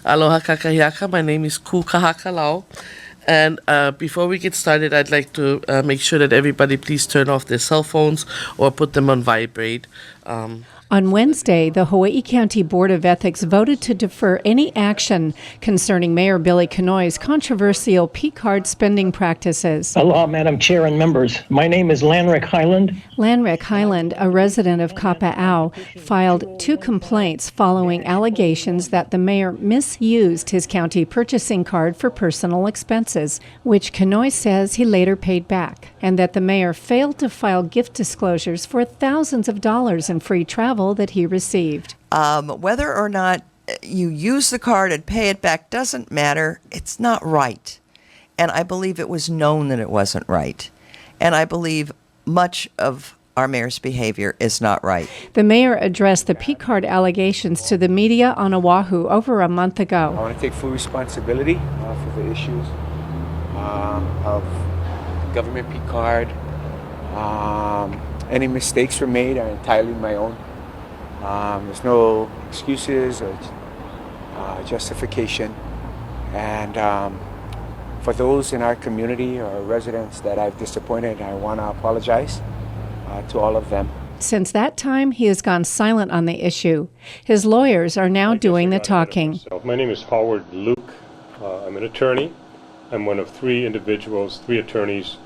Aloha kakahiaka. My name is Ku Kahakalau. And before we get started, I'd like to make sure that everybody please turn off their cell phones or put them on vibrate. On Wednesday, the Hawaii County Board of Ethics voted to defer any action concerning Mayor Billy Kenoi's controversial P-card spending practices. Aloha, Madam Chair and members. My name is Lanrick Highland. Lanrick Highland, a resident of Kapa'au, filed 2 complaints following allegations that the mayor misused his county purchasing card for personal expenses, which Kenoi says he later paid back, and that the mayor failed to file gift disclosures for thousands of dollars in free travel that he received. Whether or not you use the card and pay it back doesn't matter. It's not right. And I believe it was known that it wasn't right. And I believe much of our mayor's behavior is not right. The mayor addressed the P-card allegations to the media on Oahu over a month ago. I want to take full responsibility for the issues of government P-card. Any mistakes were made are entirely my own. There's no excuses or justification. And for those in our community or residents that I've disappointed, I want to apologize to all of them. Since that time, he has gone silent on the issue. His lawyers are now doing the talking. My name is Howard Luke. I'm an attorney. I'm one of 3 attorneys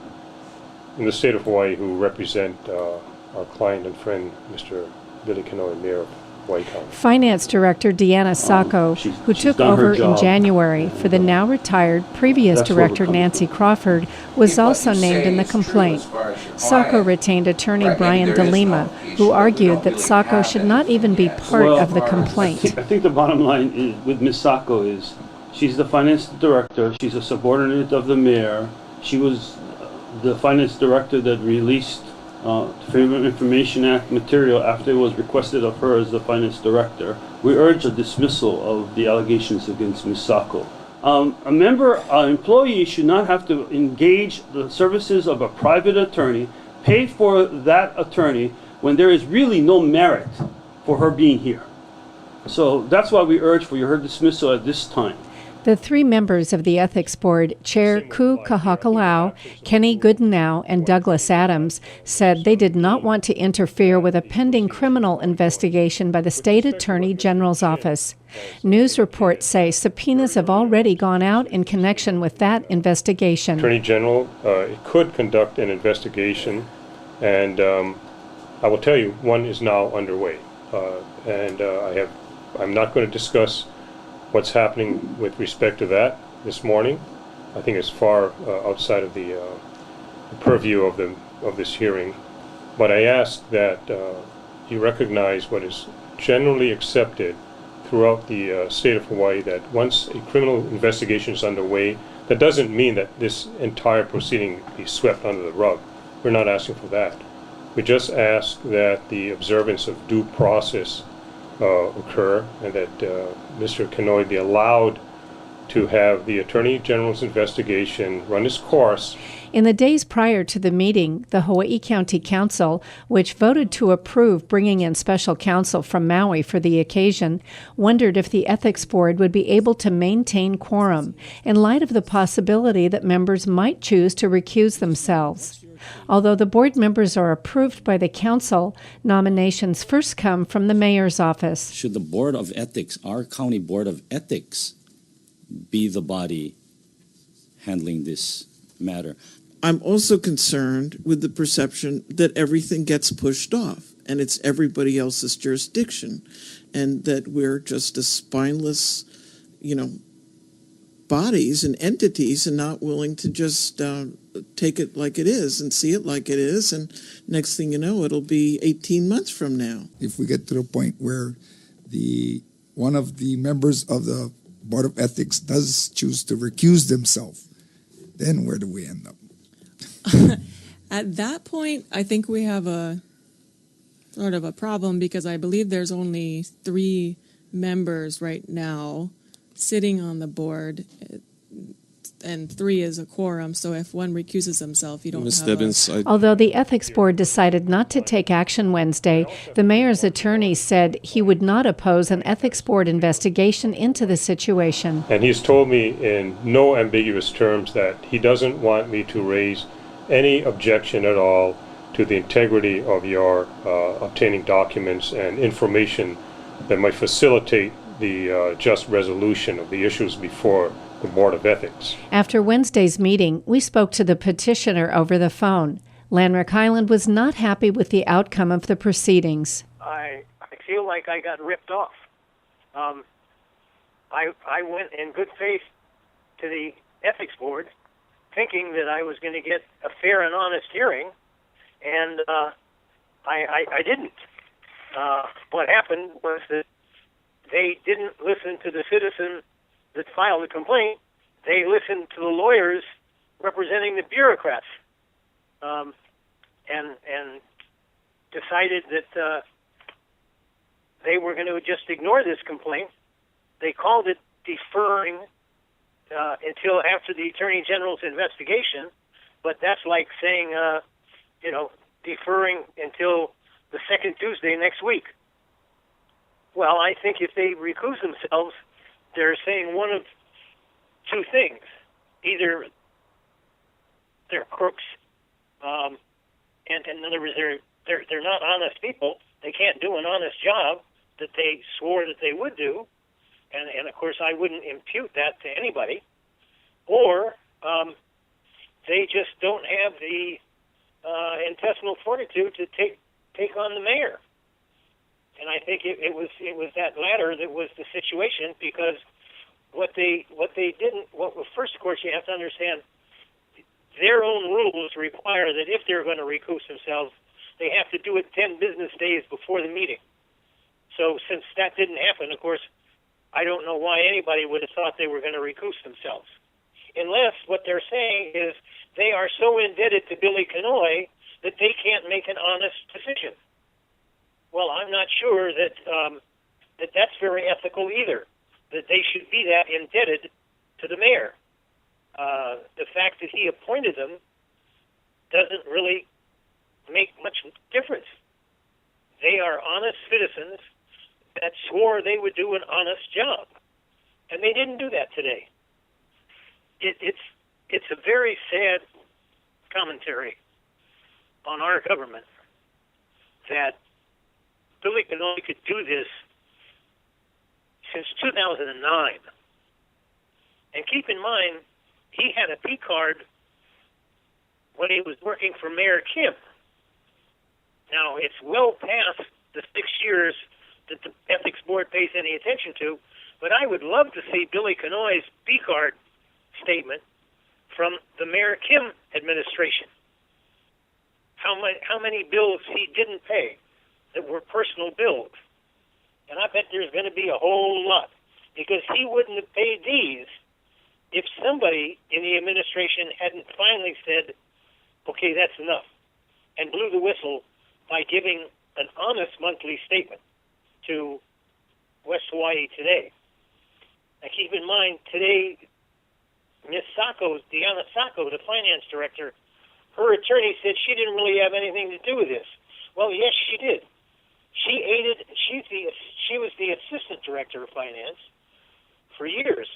in the state of Hawaii who represent our client and friend, Mr. Billy Kenoi, Mayor of Hawaii County. Finance Director Deanna Sacco, who took over in January for the now retired previous director Nancy Crawford, was also named in the complaint. Sacco retained attorney Brian DeLima, who argued that Sacco should not even be part of the complaint. I think the bottom line is, with Ms. Sacco is she's the finance director, she's a subordinate of the mayor, she was the finance director that released Freedom of Information Act material after it was requested of her as the finance director. We urge a dismissal of the allegations against Ms. Sacco. An employee should not have to engage the services of a private attorney, pay for that attorney when there is really no merit for her being here. So that's why we urge for her dismissal at this time. The 3 members of the Ethics Board, Chair Ku Kahakalau, Kenny Goodenow, and Douglas Adams, said they did not want to interfere with a pending criminal investigation by the State Attorney General's office. News reports say subpoenas have already gone out in connection with that investigation. Attorney General could conduct an investigation, and I will tell you, one is now underway. I'm not going to discuss what's happening with respect to that this morning. I think it's far outside of the purview of this hearing. But I ask that you recognize what is generally accepted throughout the state of Hawaii, that once a criminal investigation is underway, that doesn't mean that this entire proceeding be swept under the rug. We're not asking for that. We just ask that the observance of due process occur, and that Mr. Kenoi be allowed to have the Attorney General's investigation run its course. In the days prior to the meeting, the Hawaii County Council, which voted to approve bringing in special counsel from Maui for the occasion, wondered if the Ethics Board would be able to maintain quorum in light of the possibility that members might choose to recuse themselves. Although the board members are approved by the council, nominations first come from the mayor's office. Should the Board of Ethics, our county Board of Ethics, be the body handling this matter? I'm also concerned with the perception that everything gets pushed off and it's everybody else's jurisdiction, and that we're just a spineless, bodies and entities and not willing to just take it like it is and see it like it is, and next thing you know, it'll be 18 months from now. If we get to the point where one of the members of the Board of Ethics does choose to recuse themselves, then where do we end up? At that point, I think we have a sort of a problem, because I believe there's only 3 members right now sitting on the board. and 3 is a quorum. So if one recuses himself, you don't Ms. have Stebbins, Although the Ethics Board decided not to take action Wednesday, the mayor's attorney said he would not oppose an Ethics Board investigation into the situation. And he's told me in no ambiguous terms that he doesn't want me to raise any objection at all to the integrity of your obtaining documents and information that might facilitate the just resolution of the issues before the Board of Ethics. After Wednesday's meeting, we spoke to the petitioner over the phone. Lanrick Highland was not happy with the outcome of the proceedings. I feel like I got ripped off. I went in good faith to the Ethics Board thinking that I was going to get a fair and honest hearing, and I didn't. What happened was that they didn't listen to the citizen that filed the complaint. They listened to the lawyers representing the bureaucrats, and decided that they were going to just ignore this complaint. They called it deferring until after the Attorney General's investigation, but that's like saying, deferring until the second Tuesday next week. Well, I think if they recuse themselves, they're saying one of two things. Either they're crooks, and in other words, they're not honest people. They can't do an honest job that they swore that they would do, and of course I wouldn't impute that to anybody. Or they just don't have the intestinal fortitude to take on the mayor. And I think it was that latter that was the situation, because what they didn't. First, of course, you have to understand their own rules require that if they're going to recuse themselves, they have to do it 10 business days before the meeting. So since that didn't happen, of course, I don't know why anybody would have thought they were going to recuse themselves, unless what they're saying is they are so indebted to Billy Kenoi that they can't make an honest decision. Well, I'm not sure that that's very ethical either, that they should be that indebted to the mayor. The fact that he appointed them doesn't really make much difference. They are honest citizens that swore they would do an honest job, and they didn't do that today. It's a very sad commentary on our government that Billy Kenoi could do this since 2009. And keep in mind, he had a P card when he was working for Mayor Kim. Now, it's well past the 6 years that the Ethics Board pays any attention to, but I would love to see Billy Kenoi's P card statement from the Mayor Kim administration. How many bills he didn't pay that were personal bills. And I bet there's going to be a whole lot, because he wouldn't have paid these if somebody in the administration hadn't finally said, okay, that's enough, and blew the whistle by giving an honest monthly statement to West Hawaii Today. Now keep in mind, today, Ms. Sacco, Deanna Sacco, the finance director, her attorney said she didn't really have anything to do with this. Well, yes, she did. She was the assistant director of finance for years,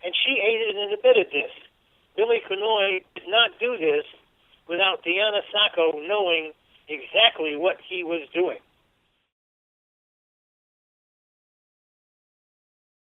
and she aided and abetted this. Billy Kenoi did not do this without Deanna Sacco knowing exactly what he was doing.